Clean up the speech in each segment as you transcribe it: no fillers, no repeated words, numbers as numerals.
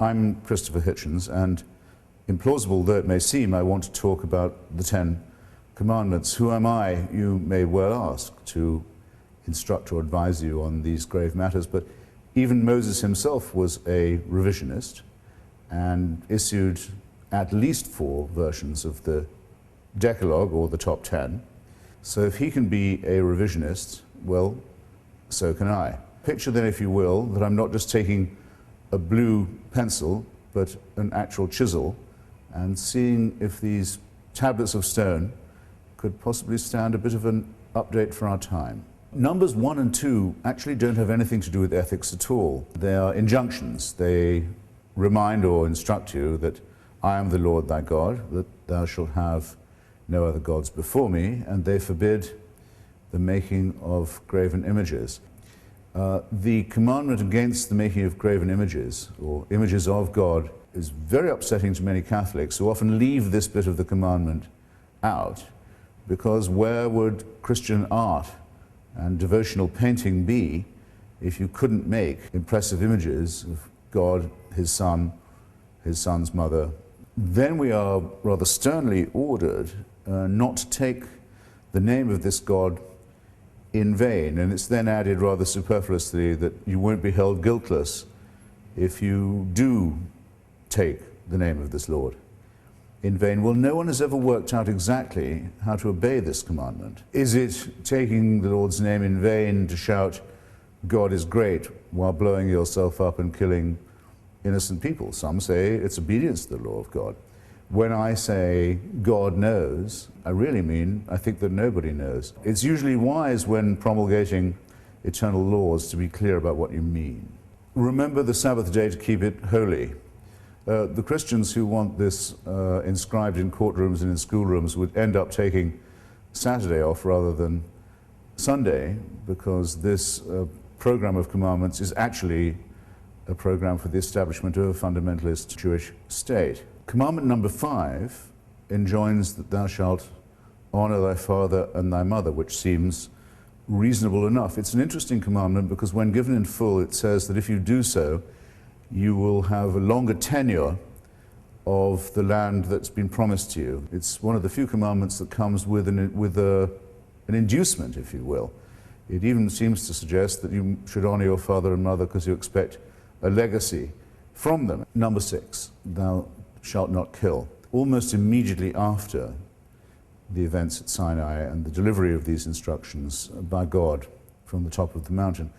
I'm Christopher Hitchens, and implausible though it may seem, I want to talk about the Ten Commandments. Who am I, you may well ask, to instruct or advise you on these grave matters, but even Moses himself was a revisionist and issued at least 4 versions of the Decalogue, or the top 10. So if he can be a revisionist, well, so can I. Picture then, if you will, that I'm not just taking a blue pencil, but an actual chisel, and seeing if these tablets of stone could possibly stand a bit of an update for our time. Numbers 1 and 2 actually don't have anything to do with ethics at all. They are injunctions. They remind or instruct you that I am the Lord thy God, that thou shalt have no other gods before me, and they forbid the making of graven images. The commandment against the making of graven images, or images of God, is very upsetting to many Catholics who often leave this bit of the commandment out, because where would Christian art and devotional painting be if you couldn't make impressive images of God, his son, his son's mother? Then we are rather sternly ordered not to take the name of this God in vain, and it's then added rather superfluously that you won't be held guiltless if you do take the name of this Lord in vain. Well, no one has ever worked out exactly how to obey this commandment. Is it taking the Lord's name in vain to shout, God is great, while blowing yourself up and killing innocent people? Some say it's obedience to the law of God. When I say God knows, I really mean I think that nobody knows. It's usually wise when promulgating eternal laws to be clear about what you mean. Remember the Sabbath day to keep it holy. The Christians who want this inscribed in courtrooms and in schoolrooms would end up taking Saturday off rather than Sunday, because this program of commandments is actually a program for the establishment of a fundamentalist Jewish state. Commandment number 5 enjoins that thou shalt honor thy father and thy mother, which seems reasonable enough. It's an interesting commandment because when given in full, it says that if you do so, you will have a longer tenure of the land that's been promised to you. It's one of the few commandments that comes with an inducement, if you will. It even seems to suggest that you should honor your father and mother because you expect a legacy from them. Number 6, thou shalt not kill. Almost immediately after the events at Sinai and the delivery of these instructions by God from the top of the mountain,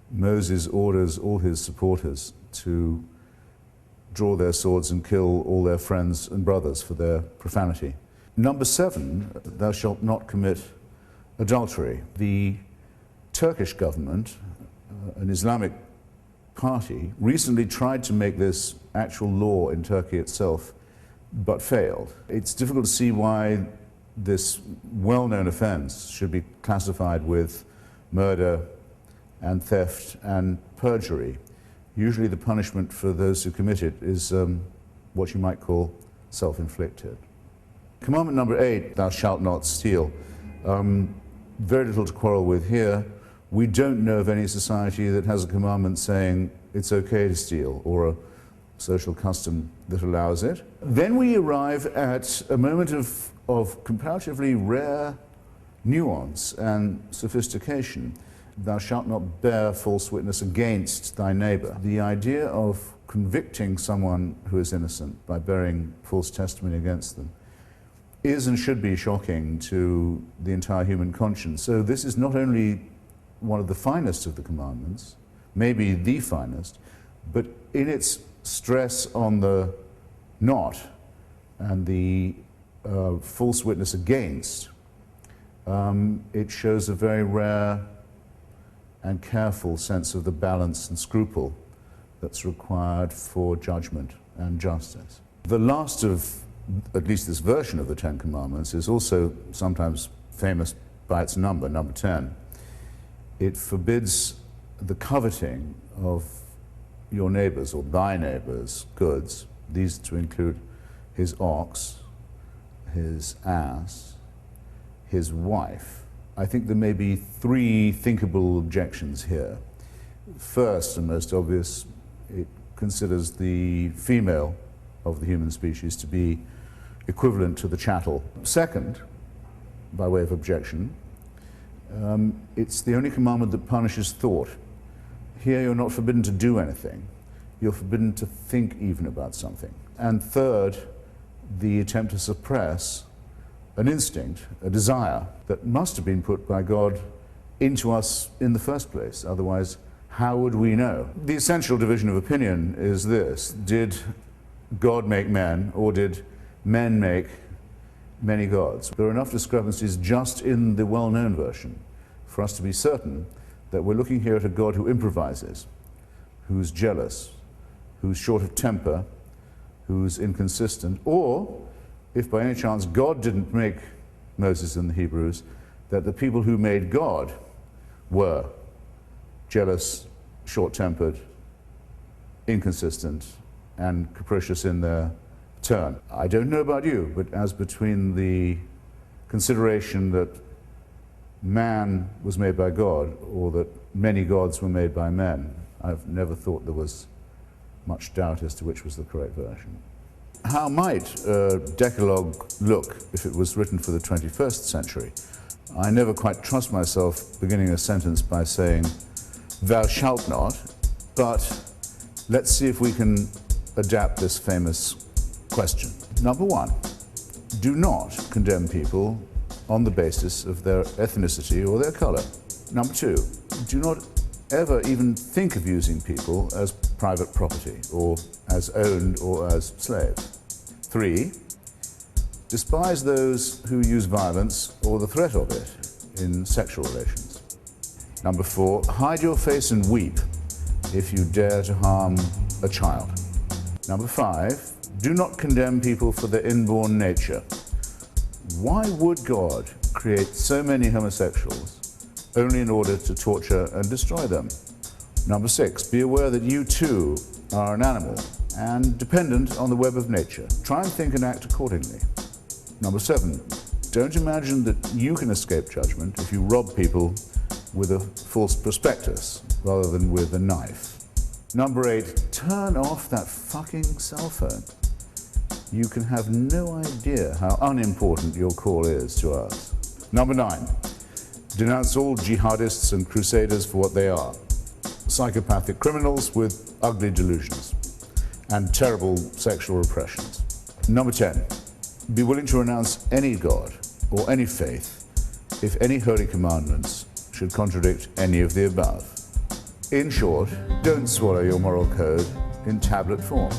Moses orders all his supporters to draw their swords and kill all their friends and brothers for their profanity. Number 7, thou shalt not commit adultery. The Turkish government, an Islamic party, recently tried to make this actual law in Turkey itself, but failed. It's difficult to see why this well-known offense should be classified with murder and theft and perjury. Usually the punishment for those who commit it is what you might call self-inflicted. Commandment number 8, thou shalt not steal. Very little to quarrel with here. We don't know of any society that has a commandment saying it's okay to steal, or a social custom that allows it. Then we arrive at a moment of comparatively rare nuance and sophistication. Thou shalt not bear false witness against thy neighbor. The idea of convicting someone who is innocent by bearing false testimony against them is and should be shocking to the entire human conscience. So this is not only one of the finest of the commandments, maybe the finest, but in its stress on the not and the false witness against, it shows a very rare and careful sense of the balance and scruple that's required for judgment and justice. The last of, at least this version of the Ten Commandments, is also sometimes famous by its number, number 10. It forbids the coveting of your neighbor's or thy neighbor's goods, these to include his ox, his ass, his wife. I think there may be 3 thinkable objections here. First and most obvious, it considers the female of the human species to be equivalent to the chattel. Second, by way of objection, it's the only commandment that punishes thought. Here you're not forbidden to do anything, you're forbidden to think even about something. And third, the attempt to suppress an instinct, a desire that must have been put by God into us in the first place. Otherwise, how would we know? The essential division of opinion is this: did God make men, or did men make many gods? There are enough discrepancies just in the well-known version for us to be certain that we're looking here at a God who improvises, who's jealous, who's short of temper, who's inconsistent, or, if by any chance God didn't make Moses and the Hebrews, that the people who made God were jealous, short-tempered, inconsistent, and capricious in their turn. I don't know about you, but as between the consideration that man was made by God or that many gods were made by men, I've never thought there was much doubt as to which was the correct version. How might a Decalogue look if it was written for the 21st century? I never quite trust myself beginning a sentence by saying, "Thou shalt not," but let's see if we can adapt this famous question. Number one, do not condemn people on the basis of their ethnicity or their color. Number two, do not ever even think of using people as private property or as owned or as slaves. Three, despise those who use violence or the threat of it in sexual relations. Number four, hide your face and weep if you dare to harm a child. Number five, do not condemn people for their inborn nature. Why would God create so many homosexuals only in order to torture and destroy them? Number six, be aware that you too are an animal and dependent on the web of nature. Try and think and act accordingly. Number seven, don't imagine that you can escape judgment if you rob people with a false prospectus rather than with a knife. Number eight, turn off that fucking cell phone. You can have no idea how unimportant your call is to us. Number nine, denounce all jihadists and crusaders for what they are: psychopathic criminals with ugly delusions and terrible sexual repressions. Number 10, be willing to renounce any god or any faith if any holy commandments should contradict any of the above. In short, don't swallow your moral code in tablet form.